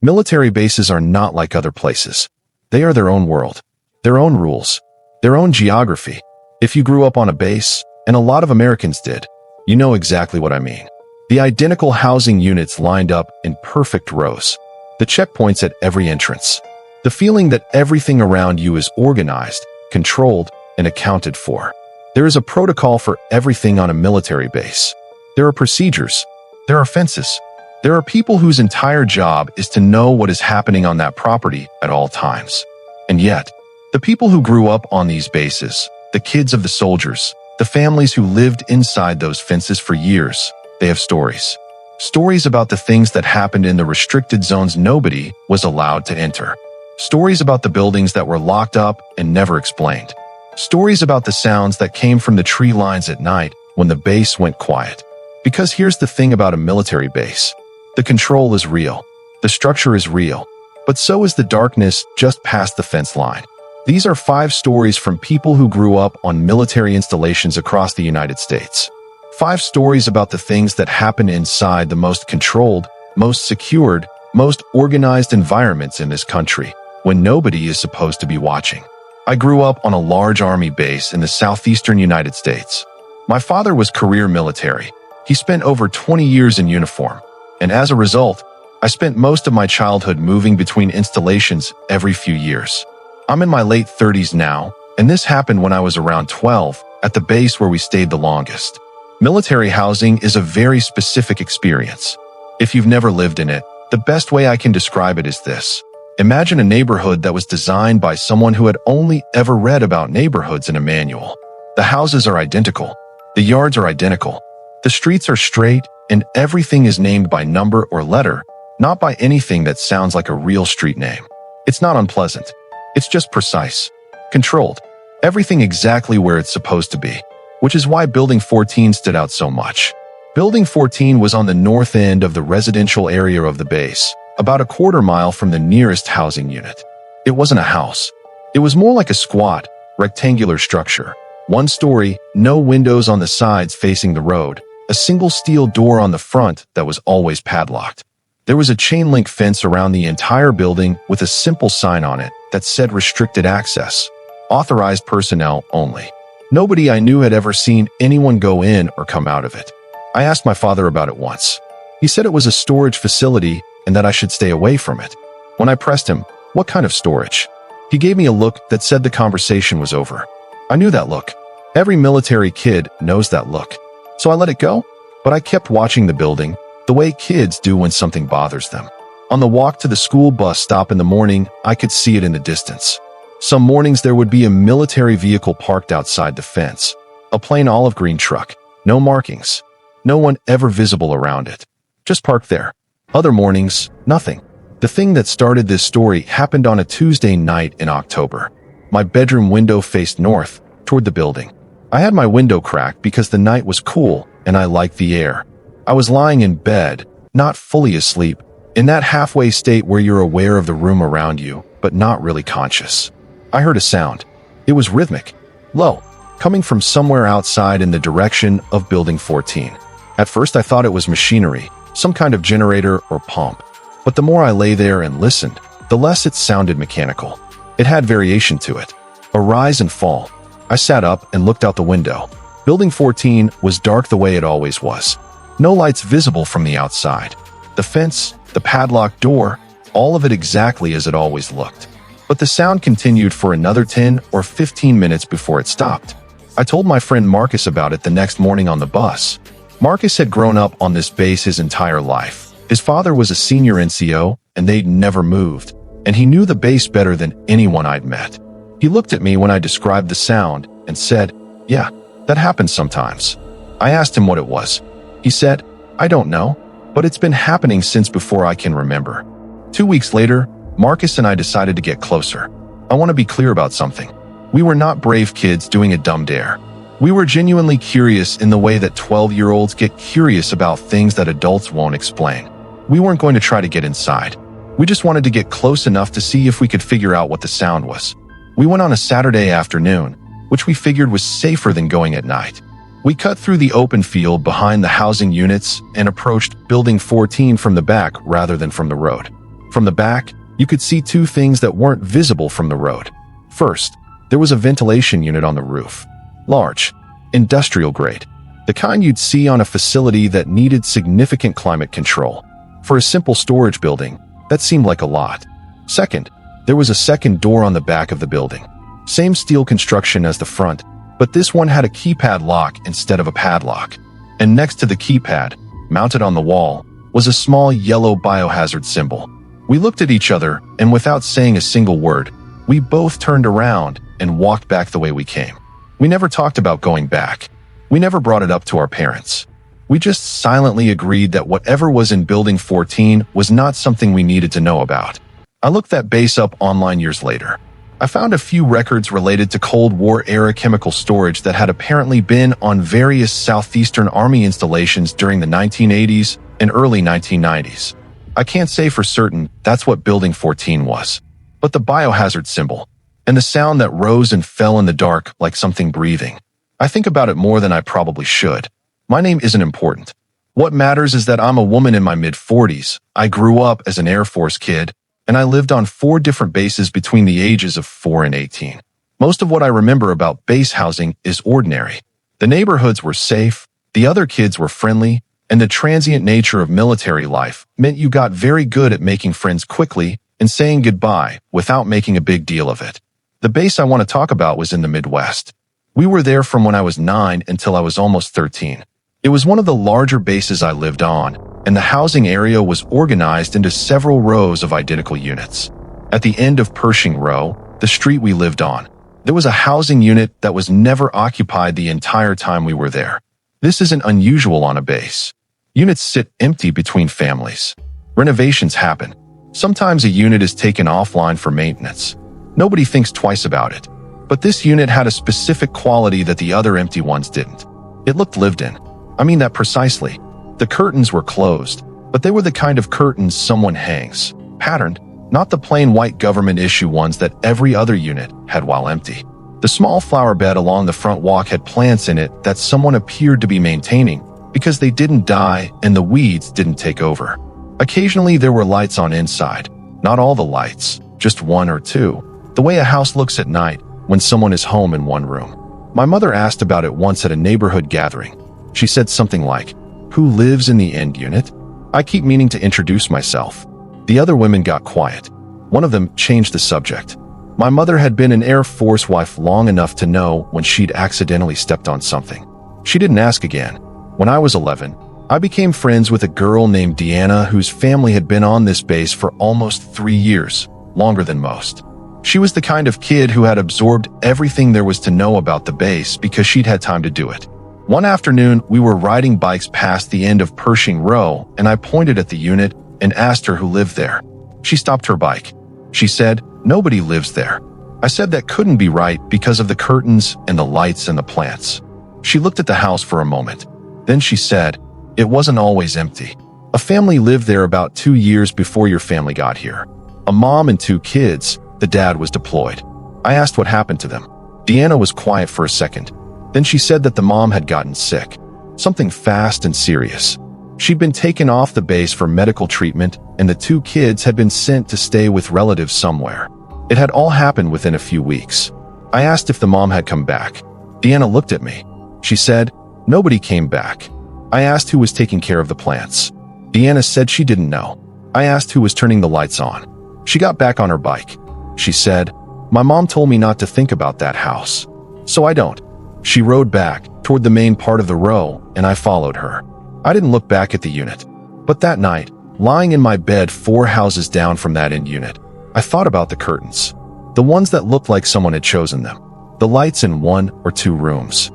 Military bases are not like other places. They are their own world, their own rules, their own geography. If you grew up on a base, and a lot of Americans did, you know exactly what I mean. The identical housing units lined up in perfect rows. The checkpoints at every entrance. The feeling that everything around you is organized, controlled, and accounted for. There is a protocol for everything on a military base. There are procedures. There are fences. There are people whose entire job is to know what is happening on that property at all times. And yet, the people who grew up on these bases, the kids of the soldiers, the families who lived inside those fences for years, they have stories. Stories about the things that happened in the restricted zones nobody was allowed to enter. Stories about the buildings that were locked up and never explained. Stories about the sounds that came from the tree lines at night when the base went quiet. Because here's the thing about a military base. The control is real. The structure is real. But so is the darkness just past the fence line. These are 5 stories from people who grew up on military installations across the United States. 5 stories about the things that happen inside the most controlled, most secured, most organized environments in this country, when nobody is supposed to be watching. I grew up on a large army base in the southeastern United States. My father was career military. He spent over 20 years in uniform, and as a result, I spent most of my childhood moving between installations every few years. I'm in my late 30s now, and this happened when I was around 12, at the base where we stayed the longest. Military housing is a very specific experience. If you've never lived in it, the best way I can describe it is this. Imagine a neighborhood that was designed by someone who had only ever read about neighborhoods in a manual. The houses are identical. The yards are identical. The streets are straight, and everything is named by number or letter, not by anything that sounds like a real street name. It's not unpleasant. It's just precise, controlled, everything exactly where it's supposed to be, which is why Building 14 stood out so much. Building 14 was on the north end of the residential area of the base, about a quarter mile from the nearest housing unit. It wasn't a house. It was more like a squat, rectangular structure. 1 story, no windows on the sides facing the road, a single steel door on the front that was always padlocked. There was a chain link fence around the entire building with a simple sign on it that said restricted access, authorized personnel only. Nobody I knew had ever seen anyone go in or come out of it. I asked my father about it once. He said it was a storage facility and that I should stay away from it. When I pressed him, what kind of storage? He gave me a look that said the conversation was over. I knew that look. Every military kid knows that look. So I let it go, but I kept watching the building, the way kids do when something bothers them. On the walk to the school bus stop in the morning, I could see it in the distance. Some mornings there would be a military vehicle parked outside the fence, a plain olive green truck, no markings, no one ever visible around it, just parked there. Other mornings, nothing. The thing that started this story happened on a Tuesday night in October. My bedroom window faced north, toward the building. I had my window cracked because the night was cool and I liked the air. I was lying in bed, not fully asleep, in that halfway state where you're aware of the room around you, but not really conscious. I heard a sound. It was rhythmic, low, coming from somewhere outside in the direction of Building 14. At first I thought it was machinery, some kind of generator or pump. But the more I lay there and listened, the less it sounded mechanical. It had variation to it, a rise and fall. I sat up and looked out the window. Building 14 was dark the way it always was. No lights visible from the outside. The fence, the padlocked door, all of it exactly as it always looked. But the sound continued for another 10 or 15 minutes before it stopped. I told my friend Marcus about it the next morning on the bus. Marcus had grown up on this base his entire life. His father was a senior NCO, and they'd never moved, and he knew the base better than anyone I'd met. He looked at me when I described the sound and said, "Yeah, that happens sometimes." I asked him what it was. He said, "I don't know, but it's been happening since before I can remember." 2 weeks later, Marcus and I decided to get closer. I want to be clear about something. We were not brave kids doing a dumb dare. We were genuinely curious in the way that 12-year-olds get curious about things that adults won't explain. We weren't going to try to get inside. We just wanted to get close enough to see if we could figure out what the sound was. We went on a Saturday afternoon, which we figured was safer than going at night. We cut through the open field behind the housing units and approached Building 14 from the back rather than from the road. From the back, you could see two things that weren't visible from the road. First, there was a ventilation unit on the roof. Large, industrial grade, the kind you'd see on a facility that needed significant climate control. For a simple storage building, that seemed like a lot. Second, there was a second door on the back of the building. Same steel construction as the front, but this one had a keypad lock instead of a padlock. And next to the keypad, mounted on the wall, was a small yellow biohazard symbol. We looked at each other, and without saying a single word, we both turned around and walked back the way we came. We never talked about going back. We never brought it up to our parents. We just silently agreed that whatever was in Building 14 was not something we needed to know about. I looked that base up online years later. I found a few records related to Cold War-era chemical storage that had apparently been on various Southeastern Army installations during the 1980s and early 1990s. I can't say for certain that's what Building 14 was, but the biohazard symbol, and the sound that rose and fell in the dark like something breathing. I think about it more than I probably should. My name isn't important. What matters is that I'm a woman in my mid-40s. I grew up as an Air Force kid, and I lived on 4 different bases between the ages of 4 and 18. Most of what I remember about base housing is ordinary. The neighborhoods were safe, the other kids were friendly, and the transient nature of military life meant you got very good at making friends quickly and saying goodbye without making a big deal of it. The base I want to talk about was in the Midwest. We were there from when I was 9 until I was almost 13. It was one of the larger bases I lived on, and the housing area was organized into several rows of identical units. At the end of Pershing Row, the street we lived on, there was a housing unit that was never occupied the entire time we were there. This isn't unusual on a base. Units sit empty between families. Renovations happen. Sometimes a unit is taken offline for maintenance. Nobody thinks twice about it. But this unit had a specific quality that the other empty ones didn't. It looked lived in. I mean that precisely. The curtains were closed, but they were the kind of curtains someone hangs, patterned, not the plain white government issue ones that every other unit had while empty. The small flower bed along the front walk had plants in it that someone appeared to be maintaining because they didn't die and the weeds didn't take over. Occasionally there were lights on inside. Not all the lights, just 1 or 2. The way a house looks at night when someone is home in one room. My mother asked about it once at a neighborhood gathering. She said something like, "Who lives in the end unit?" I keep meaning to introduce myself. The other women got quiet. One of them changed the subject. My mother had been an Air Force wife long enough to know when she'd accidentally stepped on something. She didn't ask again. When I was 11, I became friends with a girl named Deanna whose family had been on this base for almost 3 years, longer than most. She was the kind of kid who had absorbed everything there was to know about the base because she'd had time to do it. One afternoon, we were riding bikes past the end of Pershing Row, and I pointed at the unit and asked her who lived there. She stopped her bike. She said, "Nobody lives there." I said that couldn't be right because of the curtains and the lights and the plants. She looked at the house for a moment. Then she said, "It wasn't always empty. A family lived there about 2 years before your family got here. A mom and 2 kids. The dad was deployed." I asked what happened to them. Deanna was quiet for a second. Then she said that the mom had gotten sick. Something fast and serious. She'd been taken off the base for medical treatment, and the 2 kids had been sent to stay with relatives somewhere. It had all happened within a few weeks. I asked if the mom had come back. Deanna looked at me. She said, "Nobody came back." I asked who was taking care of the plants. Deanna said she didn't know. I asked who was turning the lights on. She got back on her bike. She said, "My mom told me not to think about that house. So I don't." She rode back toward the main part of the row, and I followed her. I didn't look back at the unit. But that night, lying in my bed 4 houses down from that end unit, I thought about the curtains. The ones that looked like someone had chosen them. The lights in 1 or 2 rooms.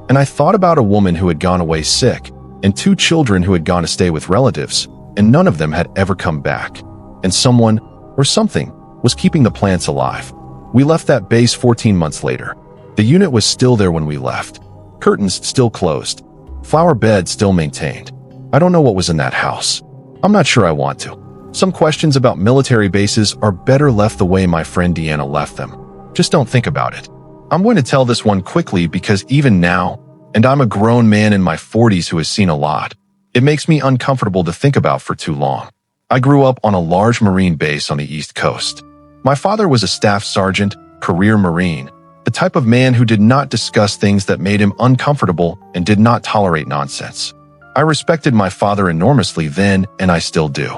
And I thought about a woman who had gone away sick, and 2 children who had gone to stay with relatives, and none of them had ever come back. And someone, or something, was keeping the plants alive. We left that base 14 months later. The unit was still there when we left. Curtains still closed. Flower bed still maintained. I don't know what was in that house. I'm not sure I want to. Some questions about military bases are better left the way my friend Deanna left them. Just don't think about it. I'm going to tell this one quickly because even now, and I'm a grown man in my 40s who has seen a lot, it makes me uncomfortable to think about for too long. I grew up on a large Marine base on the East Coast. My father was a staff sergeant, career Marine, the type of man who did not discuss things that made him uncomfortable and did not tolerate nonsense. I respected my father enormously then, and I still do,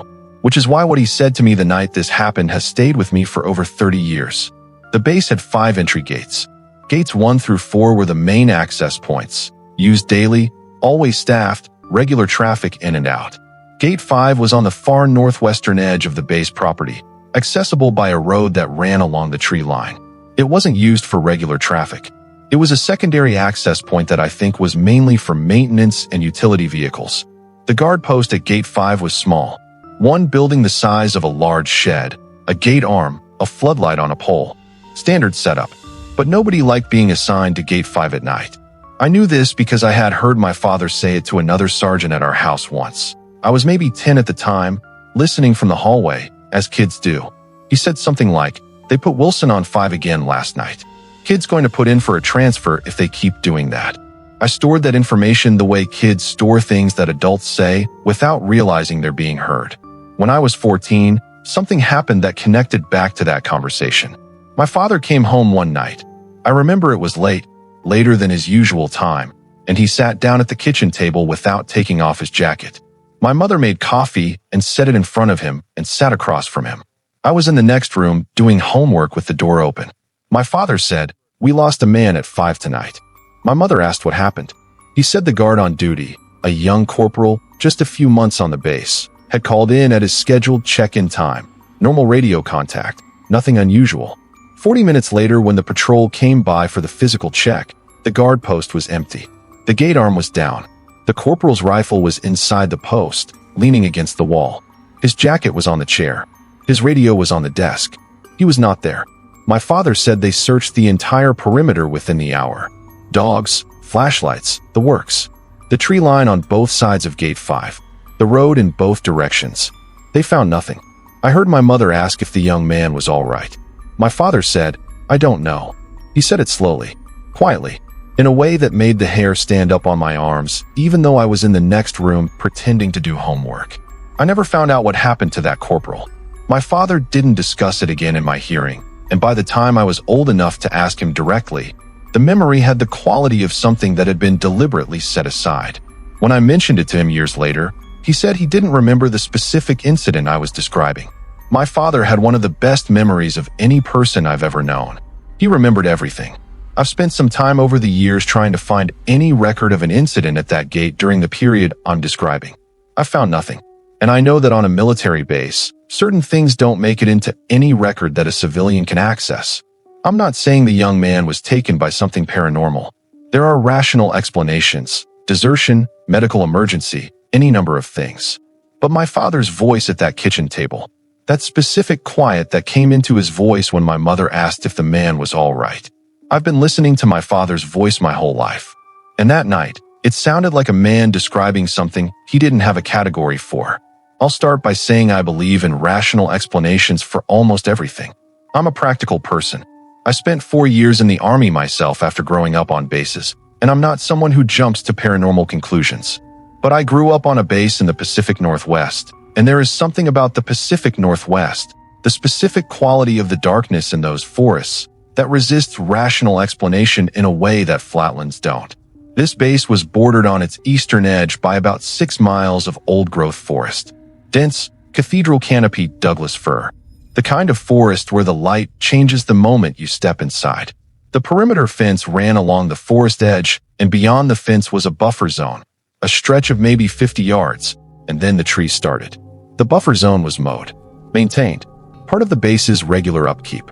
which is why what he said to me the night this happened has stayed with me for over 30 years. The base had 5 entry gates. Gates 1 through 4 were the main access points, used daily, always staffed, regular traffic in and out. Gate 5 was on the far northwestern edge of the base property, accessible by a road that ran along the tree line. It wasn't used for regular traffic. It was a secondary access point that I think was mainly for maintenance and utility vehicles. The guard post at Gate 5 was small, one building the size of a large shed, a gate arm, a floodlight on a pole. Standard setup. But nobody liked being assigned to Gate 5 at night. I knew this because I had heard my father say it to another sergeant at our house once. I was maybe 10 at the time, listening from the hallway, as kids do. He said something like, "They put Wilson on 5 again last night. Kid's going to put in for a transfer if they keep doing that." I stored that information the way kids store things that adults say without realizing they're being heard. When I was 14, something happened that connected back to that conversation. My father came home one night. I remember it was late, later than his usual time, and he sat down at the kitchen table without taking off his jacket. My mother made coffee and set it in front of him and sat across from him. I was in the next room doing homework with the door open. My father said, "We lost a man at 5 tonight." My mother asked what happened. He said the guard on duty, a young corporal, just a few months on the base, had called in at his scheduled check-in time. Normal radio contact, nothing unusual. 40 minutes later, when the patrol came by for the physical check, the guard post was empty. The gate arm was down. The corporal's rifle was inside the post, leaning against the wall. His jacket was on the chair. His radio was on the desk. He was not there. My father said they searched the entire perimeter within the hour. Dogs, flashlights, the works. The tree line on both sides of Gate 5. The road in both directions. They found nothing. I heard my mother ask if the young man was all right. My father said, "I don't know." He said it slowly, quietly, in a way that made the hair stand up on my arms, even though I was in the next room pretending to do homework. I never found out what happened to that corporal. My father didn't discuss it again in my hearing, and by the time I was old enough to ask him directly, the memory had the quality of something that had been deliberately set aside. When I mentioned it to him years later, he said he didn't remember the specific incident I was describing. My father had one of the best memories of any person I've ever known. He remembered everything. I've spent some time over the years trying to find any record of an incident at that gate during the period I'm describing. I found nothing. And I know that on a military base, certain things don't make it into any record that a civilian can access. I'm not saying the young man was taken by something paranormal. There are rational explanations: desertion, medical emergency, any number of things. But my father's voice at that kitchen table, that specific quiet that came into his voice when my mother asked if the man was all right. I've been listening to my father's voice my whole life. And that night, it sounded like a man describing something he didn't have a category for. I'll start by saying I believe in rational explanations for almost everything. I'm a practical person. I spent 4 years in the Army myself after growing up on bases, and I'm not someone who jumps to paranormal conclusions. But I grew up on a base in the Pacific Northwest, and there is something about the Pacific Northwest, the specific quality of the darkness in those forests, that resists rational explanation in a way that flatlands don't. This base was bordered on its eastern edge by about 6 miles of old-growth forest. Dense, cathedral canopy Douglas fir. The kind of forest where the light changes the moment you step inside. The perimeter fence ran along the forest edge, and beyond the fence was a buffer zone, a stretch of maybe 50 yards, and then the trees started. The buffer zone was mowed, maintained, part of the base's regular upkeep.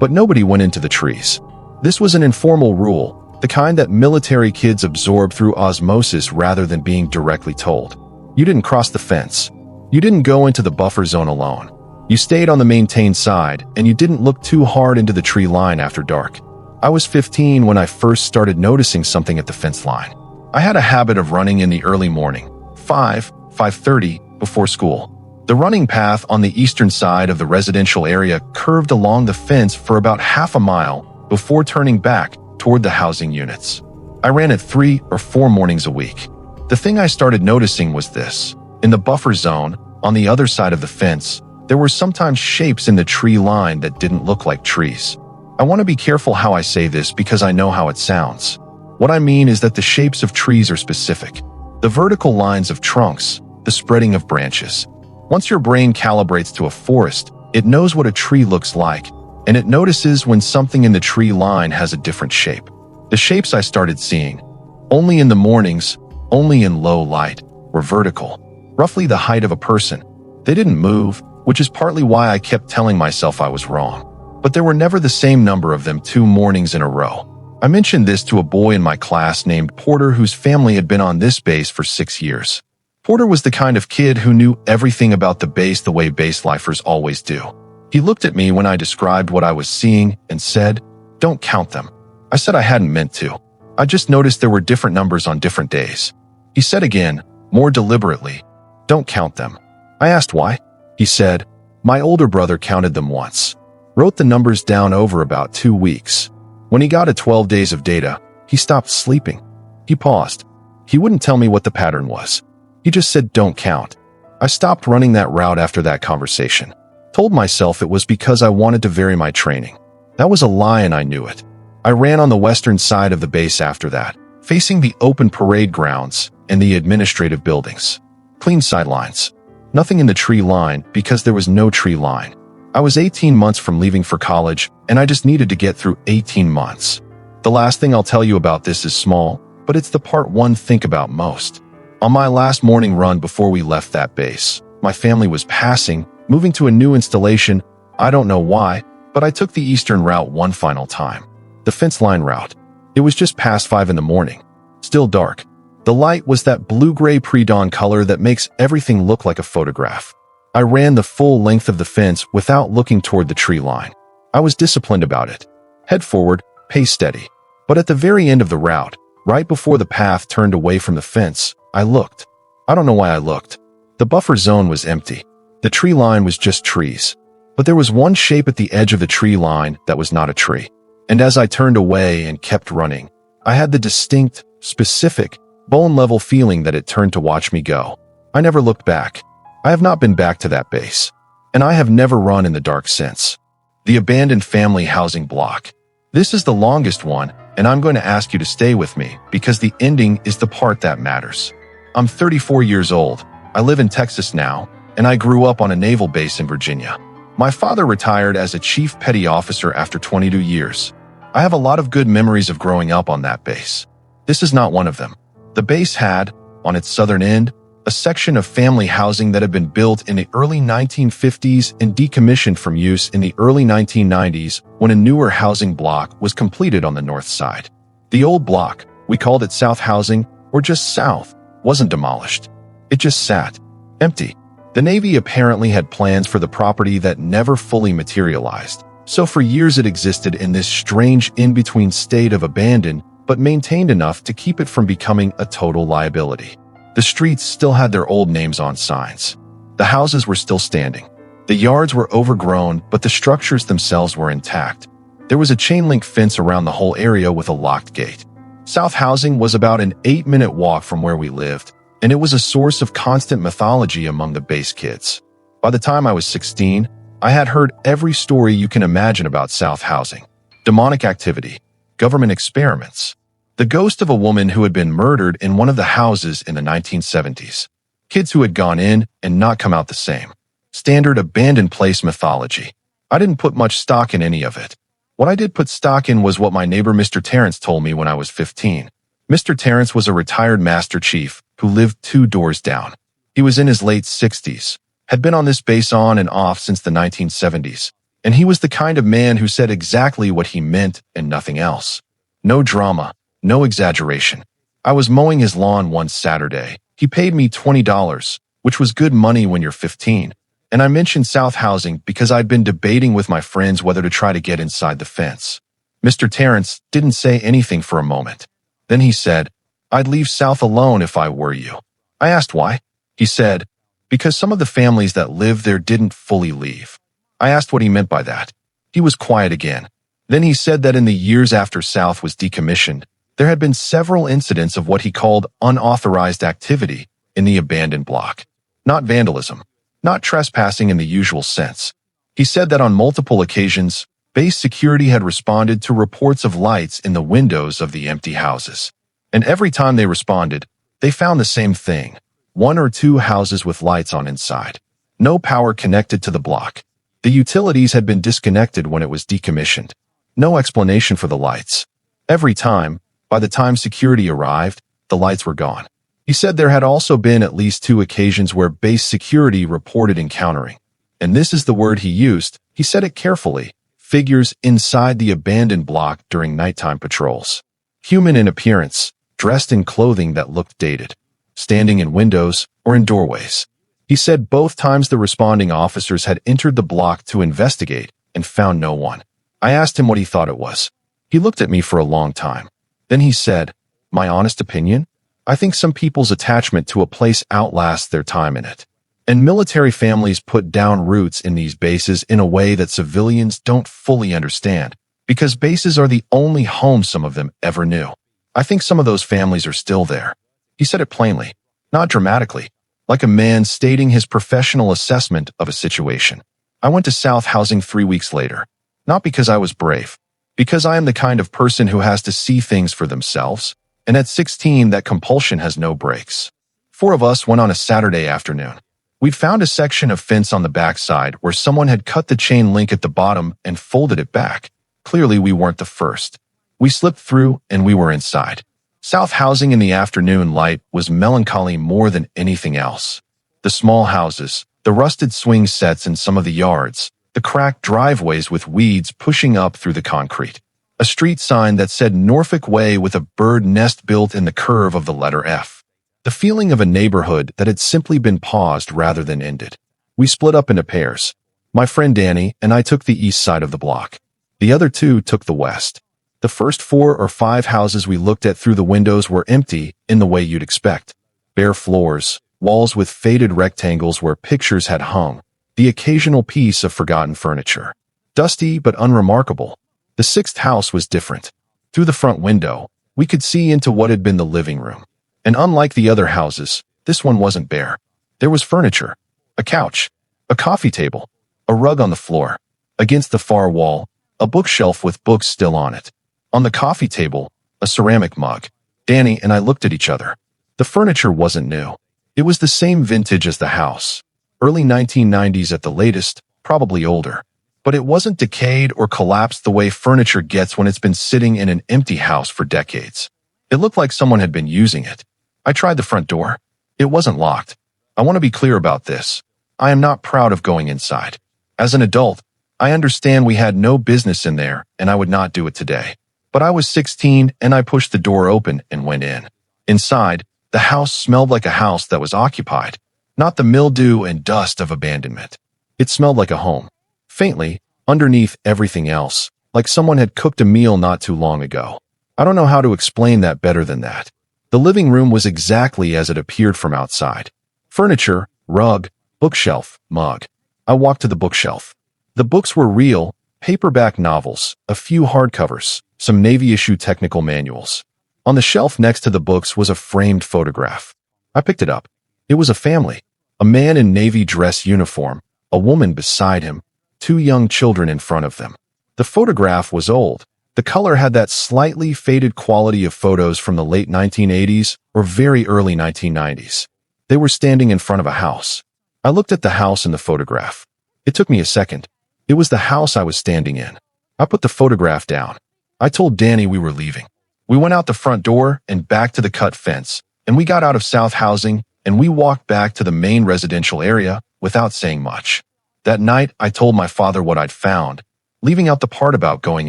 But nobody went into the trees. This was an informal rule, the kind that military kids absorb through osmosis rather than being directly told. You didn't cross the fence. You didn't go into the buffer zone alone. You stayed on the maintained side, and you didn't look too hard into the tree line after dark. I was 15 when I first started noticing something at the fence line. I had a habit of running in the early morning, 5:30, before school. The running path on the eastern side of the residential area curved along the fence for about half a mile before turning back toward the housing units. I ran it 3 or 4 mornings a week. The thing I started noticing was this. In the buffer zone, On the other side of the fence, there were sometimes shapes in the tree line that didn't look like trees. I want to be careful how I say this because I know how it sounds. What I mean is that the shapes of trees are specific. The vertical lines of trunks, the spreading of branches. Once your brain calibrates to a forest, it knows what a tree looks like, and it notices when something in the tree line has a different shape. The shapes I started seeing, only in the mornings, only in low light, were vertical, roughly the height of a person. They didn't move, which is partly why I kept telling myself I was wrong. But there were never the same number of them 2 mornings in a row. I mentioned this to a boy in my class named Porter whose family had been on this base for 6 years. Porter was the kind of kid who knew everything about the base the way base lifers always do. He looked at me when I described what I was seeing and said, "Don't count them." I said I hadn't meant to. I just noticed there were different numbers on different days. He said again, more deliberately, "Don't count them." I asked why. He said, "My older brother counted them once, wrote the numbers down over about 2 weeks. When he got to 12 days of data, he stopped sleeping." He paused. He wouldn't tell me what the pattern was. He just said, "Don't count." I stopped running that route after that conversation. Told myself it was because I wanted to vary my training. That was a lie and I knew it. I ran on the western side of the base after that, facing the open parade grounds and the administrative buildings. Clean sidelines. Nothing in the tree line because there was no tree line. I was 18 months from leaving for college, and I just needed to get through 18 months. The last thing I'll tell you about this is small, but it's the part one think about most. On my last morning run before we left that base, my family was passing, moving to a new installation. I don't know why, but I took the eastern route one final time. The fence line route. It was just past 5 in the morning. Still dark. The light was that blue-gray pre-dawn color that makes everything look like a photograph. I ran the full length of the fence without looking toward the tree line. I was disciplined about it. Head forward, pace steady. But at the very end of the route, right before the path turned away from the fence, I looked. I don't know why I looked. The buffer zone was empty. The tree line was just trees. But there was one shape at the edge of the tree line that was not a tree. And as I turned away and kept running, I had the distinct, specific, bone-level feeling that it turned to watch me go. I never looked back. I have not been back to that base. And I have never run in the dark since. The abandoned family housing block. This is the longest one, and I'm going to ask you to stay with me because the ending is the part that matters. I'm 34 years old. I live in Texas now, and I grew up on a naval base in Virginia. My father retired as a chief petty officer after 22 years. I have a lot of good memories of growing up on that base. This is not one of them. The base had, on its southern end, a section of family housing that had been built in the early 1950s and decommissioned from use in the early 1990s when a newer housing block was completed on the north side. The old block, we called it South Housing, or just South, wasn't demolished. It just sat, empty. The Navy apparently had plans for the property that never fully materialized, so for years it existed in this strange in-between state of abandon, but maintained enough to keep it from becoming a total liability. The streets still had their old names on signs. The houses were still standing. The yards were overgrown, but the structures themselves were intact. There was a chain-link fence around the whole area with a locked gate. South Housing was about an 8-minute walk from where we lived, and it was a source of constant mythology among the base kids. By the time I was 16, I had heard every story you can imagine about South Housing. Demonic activity, government experiments, the ghost of a woman who had been murdered in one of the houses in the 1970s, kids who had gone in and not come out the same. Standard abandoned place mythology. I didn't put much stock in any of it. What I did put stock in was what my neighbor Mr. Terrence told me when I was 15. Mr. Terrence was a retired master chief who lived 2 doors down. He was in his late 60s, had been on this base on and off since the 1970s, and he was the kind of man who said exactly what he meant and nothing else. No drama, no exaggeration. I was mowing his lawn one Saturday. He paid me $20, which was good money when you're 15, and I mentioned South Housing because I'd been debating with my friends whether to try to get inside the fence. Mr. Terrence didn't say anything for a moment. Then he said, "I'd leave South alone if I were you." I asked why. He said, "Because some of the families that live there didn't fully leave." I asked what he meant by that. He was quiet again. Then he said that in the years after South was decommissioned, there had been several incidents of what he called unauthorized activity in the abandoned block. Not vandalism, not trespassing in the usual sense. He said that on multiple occasions, base security had responded to reports of lights in the windows of the empty houses. And every time they responded, they found the same thing: one or two houses with lights on inside. No power connected to the block. The utilities had been disconnected when it was decommissioned. No explanation for the lights. Every time, by the time security arrived, the lights were gone. He said there had also been at least 2 occasions where base security reported encountering, and this is the word he used, he said it carefully, figures inside the abandoned block during nighttime patrols. Human in appearance, dressed in clothing that looked dated, standing in windows or in doorways. He said both times the responding officers had entered the block to investigate and found no one. I asked him what he thought it was. He looked at me for a long time. Then he said, "My honest opinion? I think some people's attachment to a place outlasts their time in it. And military families put down roots in these bases in a way that civilians don't fully understand, because bases are the only home some of them ever knew. I think some of those families are still there." He said it plainly, not dramatically, like a man stating his professional assessment of a situation. I went to South Housing 3 weeks later, not because I was brave, because I am the kind of person who has to see things for themselves, and at 16 that compulsion has no brakes. 4 of us went on a Saturday afternoon. We'd found a section of fence on the backside where someone had cut the chain link at the bottom and folded it back. Clearly we weren't the first. We slipped through and we were inside. South Housing in the afternoon light was melancholy more than anything else. The small houses, the rusted swing sets in some of the yards, the cracked driveways with weeds pushing up through the concrete. A street sign that said Norfolk Way with a bird nest built in the curve of the letter F. The feeling of a neighborhood that had simply been paused rather than ended. We split up into pairs. My friend Danny and I took the east side of the block. The other 2 took the west. The first 4 or 5 houses we looked at through the windows were empty in the way you'd expect. Bare floors, walls with faded rectangles where pictures had hung, the occasional piece of forgotten furniture. Dusty but unremarkable. The 6th house was different. Through the front window, we could see into what had been the living room. And unlike the other houses, this one wasn't bare. There was furniture, a couch, a coffee table, a rug on the floor. Against the far wall, a bookshelf with books still on it. On the coffee table, a ceramic mug. Danny and I looked at each other. The furniture wasn't new. It was the same vintage as the house. Early 1990s at the latest, probably older. But it wasn't decayed or collapsed the way furniture gets when it's been sitting in an empty house for decades. It looked like someone had been using it. I tried the front door. It wasn't locked. I want to be clear about this. I am not proud of going inside. As an adult, I understand we had no business in there and I would not do it today. But I was 16 and I pushed the door open and went in. Inside, the house smelled like a house that was occupied, not the mildew and dust of abandonment. It smelled like a home. Faintly, underneath everything else, like someone had cooked a meal not too long ago. I don't know how to explain that better than that. The living room was exactly as it appeared from outside. Furniture, rug, bookshelf, mug. I walked to the bookshelf. The books were real, paperback novels, a few hardcovers, some Navy-issue technical manuals. On the shelf next to the books was a framed photograph. I picked it up. It was a family. A man in Navy dress uniform, a woman beside him, 2 young children in front of them. The photograph was old. The color had that slightly faded quality of photos from the late 1980s or very early 1990s. They were standing in front of a house. I looked at the house in the photograph. It took me a second. It was the house I was standing in. I put the photograph down. I told Danny we were leaving. We went out the front door and back to the cut fence, and we got out of South Housing, and we walked back to the main residential area without saying much. That night, I told my father what I'd found, leaving out the part about going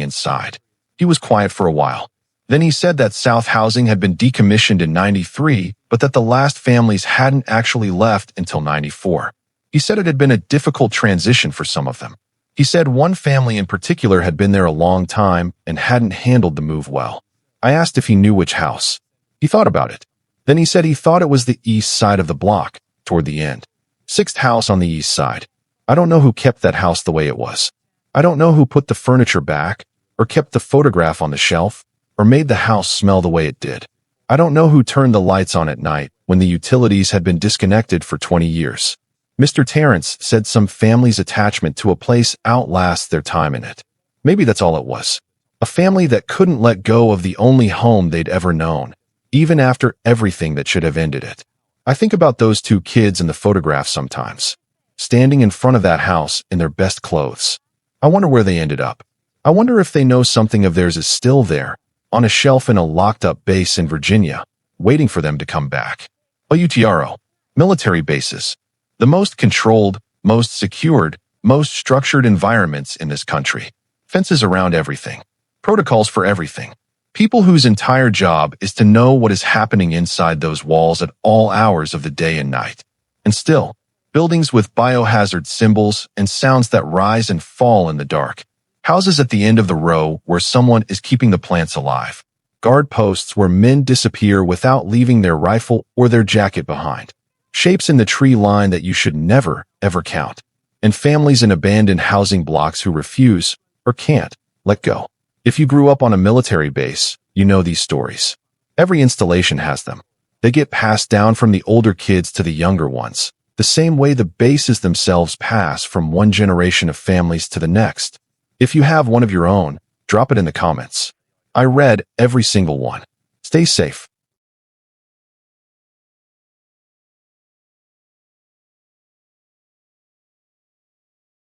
inside. He was quiet for a while. Then he said that South Housing had been decommissioned in '93, but that the last families hadn't actually left until '94. He said it had been a difficult transition for some of them. He said one family in particular had been there a long time and hadn't handled the move well. I asked if he knew which house. He thought about it. Then he said he thought it was the east side of the block, toward the end. 6th house on the east side. I don't know who kept that house the way it was. I don't know who put the furniture back, or kept the photograph on the shelf, or made the house smell the way it did. I don't know who turned the lights on at night when the utilities had been disconnected for 20 years. Mr. Terrence said some families' attachment to a place outlasts their time in it. Maybe that's all it was. A family that couldn't let go of the only home they'd ever known, even after everything that should have ended it. I think about those two kids in the photograph sometimes, standing in front of that house in their best clothes. I wonder where they ended up. I wonder if they know something of theirs is still there, on a shelf in a locked-up base in Virginia, waiting for them to come back. UTRO. Military bases. The most controlled, most secured, most structured environments in this country. Fences around everything. Protocols for everything. People whose entire job is to know what is happening inside those walls at all hours of the day and night. And still, buildings with biohazard symbols and sounds that rise and fall in the dark. Houses at the end of the row where someone is keeping the plants alive. Guard posts where men disappear without leaving their rifle or their jacket behind. Shapes in the tree line that you should never, ever count. And families in abandoned housing blocks who refuse, or can't, let go. If you grew up on a military base, you know these stories. Every installation has them. They get passed down from the older kids to the younger ones, the same way the bases themselves pass from one generation of families to the next. If you have one of your own, drop it in the comments. I read every single one. Stay safe.